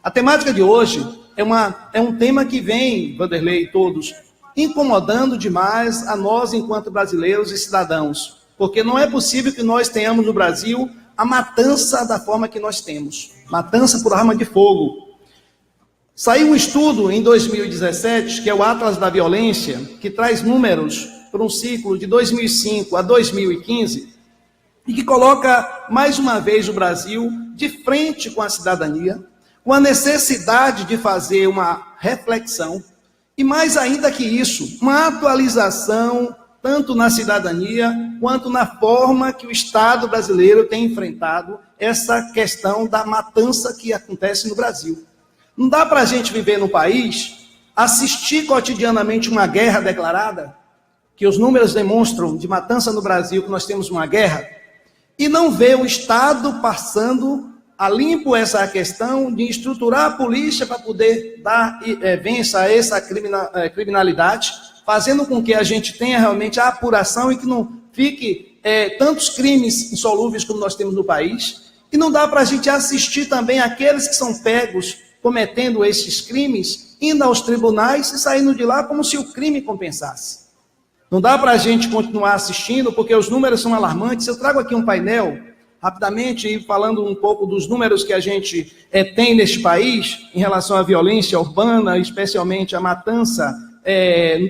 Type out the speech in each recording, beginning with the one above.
A temática de hoje é um tema que vem, Vanderlei e todos, incomodando demais a nós enquanto brasileiros e cidadãos, porque não é possível que nós tenhamos no Brasil a matança da forma que nós temos, matança por arma de fogo. Saiu um estudo em 2017, que é o Atlas da Violência, que traz números para um ciclo de 2005 a 2015, e que coloca mais uma vez o Brasil de frente com a cidadania, com a necessidade de fazer uma reflexão, e mais ainda que isso, uma atualização tanto na cidadania quanto na forma que o Estado brasileiro tem enfrentado essa questão da matança que acontece no Brasil. Não dá para a gente viver no país, assistir cotidianamente uma guerra declarada, que os números demonstram de matança no Brasil, que nós temos uma guerra, e não ver o Estado passando a limpo essa questão de estruturar a polícia para poder dar vença a essa criminalidade, fazendo com que a gente tenha realmente a apuração e que não fique tantos crimes insolúveis como nós temos no país. E não dá para a gente assistir também aqueles que são pegos cometendo esses crimes, indo aos tribunais e saindo de lá como se o crime compensasse. Não dá para a gente continuar assistindo, porque os números são alarmantes. Eu trago aqui um painel, rapidamente, e falando um pouco dos números que a gente tem neste país, em relação à violência urbana, especialmente a matança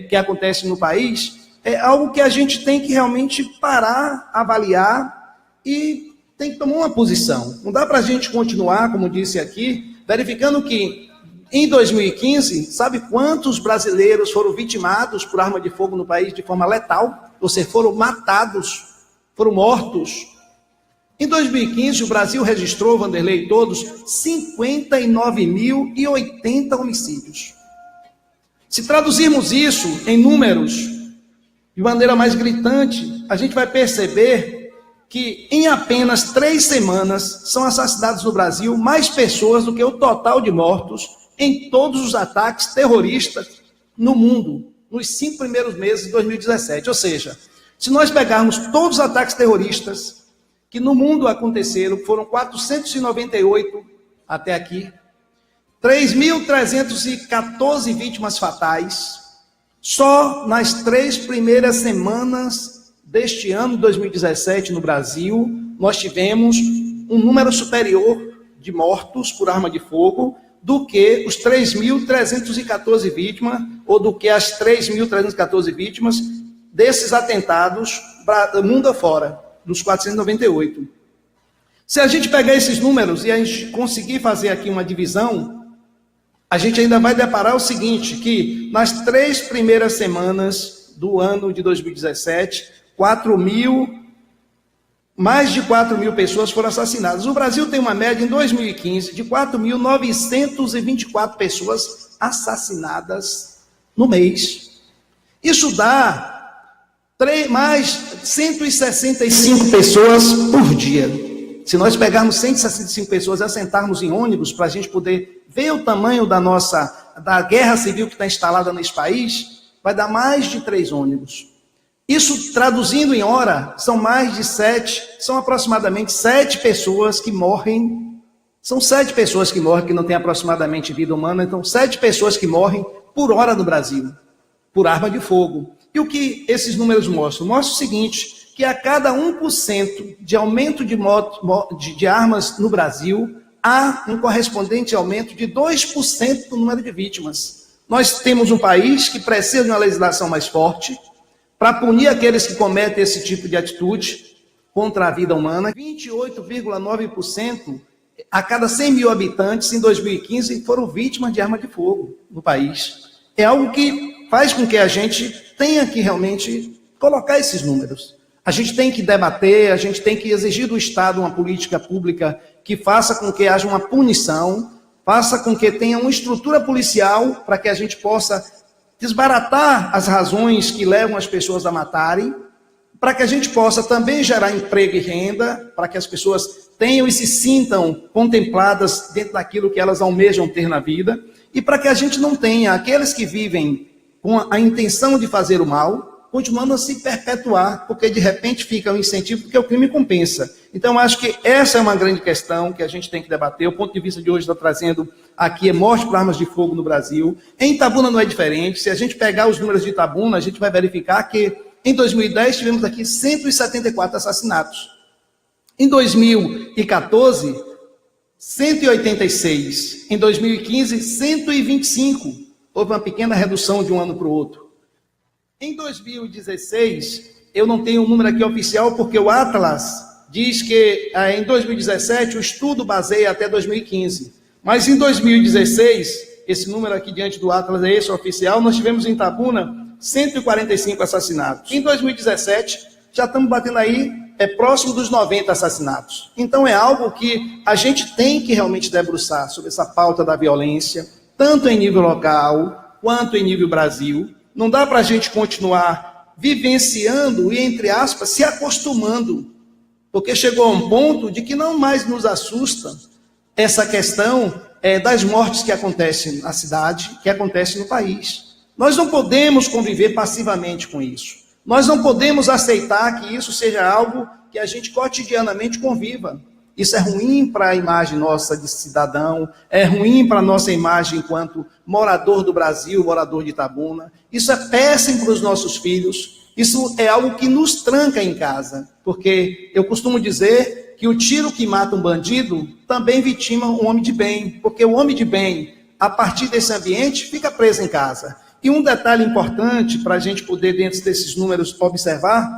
que acontece no país, é algo que a gente tem que realmente parar, avaliar e tem que tomar uma posição. Não dá para a gente continuar, como disse aqui, verificando que em 2015, sabe quantos brasileiros foram vitimados por arma de fogo no país de forma letal? Ou seja, foram matados, foram mortos. Em 2015, o Brasil registrou, Vanderlei e todos, 59.080 homicídios. Se traduzirmos isso em números, de maneira mais gritante, a gente vai perceber que em apenas 3 semanas são assassinados no Brasil mais pessoas do que o total de mortos em todos os ataques terroristas no mundo, nos 5 primeiros meses de 2017. Ou seja, se nós pegarmos todos os ataques terroristas que no mundo aconteceram, foram 498 até aqui, 3.314 vítimas fatais, só nas 3 primeiras semanas deste ano, 2017, no Brasil, nós tivemos um número superior de mortos por arma de fogo do que os 3.314 vítimas, ou do que as 3.314 vítimas desses atentados mundo afora, dos 498. Se a gente pegar esses números e a gente conseguir fazer aqui uma divisão, a gente ainda vai deparar o seguinte, que nas 3 primeiras semanas do ano de 2017, mais de 4.000 pessoas foram assassinadas. O Brasil tem uma média, em 2015, de 4.924 pessoas assassinadas no mês. Isso dá mais 165 pessoas por dia. Se nós pegarmos 165 pessoas e assentarmos em ônibus para a gente poder ver o tamanho da guerra civil que está instalada nesse país, vai dar mais de 3 ônibus. Isso, traduzindo em hora, são aproximadamente 7 pessoas que morrem. São 7 pessoas que morrem, que não têm aproximadamente vida humana. Então, 7 pessoas que morrem por hora no Brasil, por arma de fogo. E o que esses números mostram? Mostra o seguinte, que a cada 1% de aumento de armas no Brasil, há um correspondente aumento de 2% do número de vítimas. Nós temos um país que precisa de uma legislação mais forte, para punir aqueles que cometem esse tipo de atitude contra a vida humana. 28,9% a cada 100 mil habitantes em 2015 foram vítimas de arma de fogo no país. É algo que faz com que a gente tenha que realmente colocar esses números. A gente tem que debater, a gente tem que exigir do Estado uma política pública que faça com que haja uma punição, faça com que tenha uma estrutura policial para que a gente possa desbaratar as razões que levam as pessoas a matarem, para que a gente possa também gerar emprego e renda, para que as pessoas tenham e se sintam contempladas dentro daquilo que elas almejam ter na vida, e para que a gente não tenha aqueles que vivem com a intenção de fazer o mal, continuando a se perpetuar, porque de repente fica um incentivo, porque o crime compensa. Então, acho que essa é uma grande questão que a gente tem que debater. O ponto de vista de hoje está trazendo aqui é morte por armas de fogo no Brasil. Em Itabuna não é diferente. Se a gente pegar os números de Itabuna, a gente vai verificar que em 2010 tivemos aqui 174 assassinatos. Em 2014, 186. Em 2015, 125. Houve uma pequena redução de um ano para o outro. Em 2016, eu não tenho o número aqui oficial, porque o Atlas diz que em 2017 o estudo baseia até 2015. Mas em 2016, esse número aqui diante do Atlas é esse oficial, nós tivemos em Itabuna 145 assassinatos. Em 2017, já estamos batendo aí próximo dos 90 assassinatos. Então é algo que a gente tem que realmente debruçar sobre essa pauta da violência, tanto em nível local, quanto em nível Brasil. Não dá para a gente continuar vivenciando e, entre aspas, se acostumando, porque chegou a um ponto de que não mais nos assusta essa questão das mortes que acontecem na cidade, que acontecem no país. Nós não podemos conviver passivamente com isso. Nós não podemos aceitar que isso seja algo que a gente cotidianamente conviva. Isso é ruim para a imagem nossa de cidadão, é ruim para a nossa imagem enquanto morador do Brasil, morador de Itabuna. Isso é péssimo para os nossos filhos. Isso é algo que nos tranca em casa, porque eu costumo dizer que o tiro que mata um bandido também vitima um homem de bem, porque o homem de bem, a partir desse ambiente, fica preso em casa. E um detalhe importante para a gente poder, dentro desses números, observar,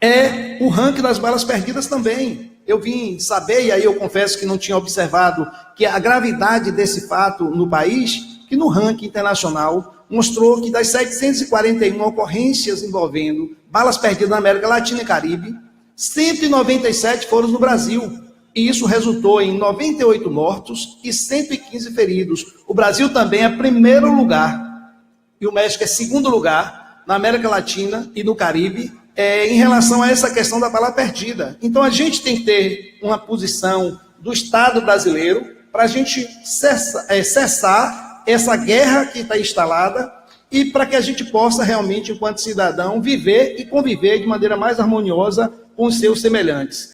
é o ranking das balas perdidas também. Eu vim saber, e aí eu confesso que não tinha observado, que a gravidade desse fato no país, que no ranking internacional mostrou que das 741 ocorrências envolvendo balas perdidas na América Latina e Caribe, 197 foram no Brasil. E isso resultou em 98 mortos e 115 feridos. O Brasil também é primeiro lugar, e o México é segundo lugar, na América Latina e no Caribe, em relação a essa questão da bala perdida. Então a gente tem que ter uma posição do Estado brasileiro para a gente cessar essa guerra que está instalada e para que a gente possa realmente, enquanto cidadão, viver e conviver de maneira mais harmoniosa com os seus semelhantes.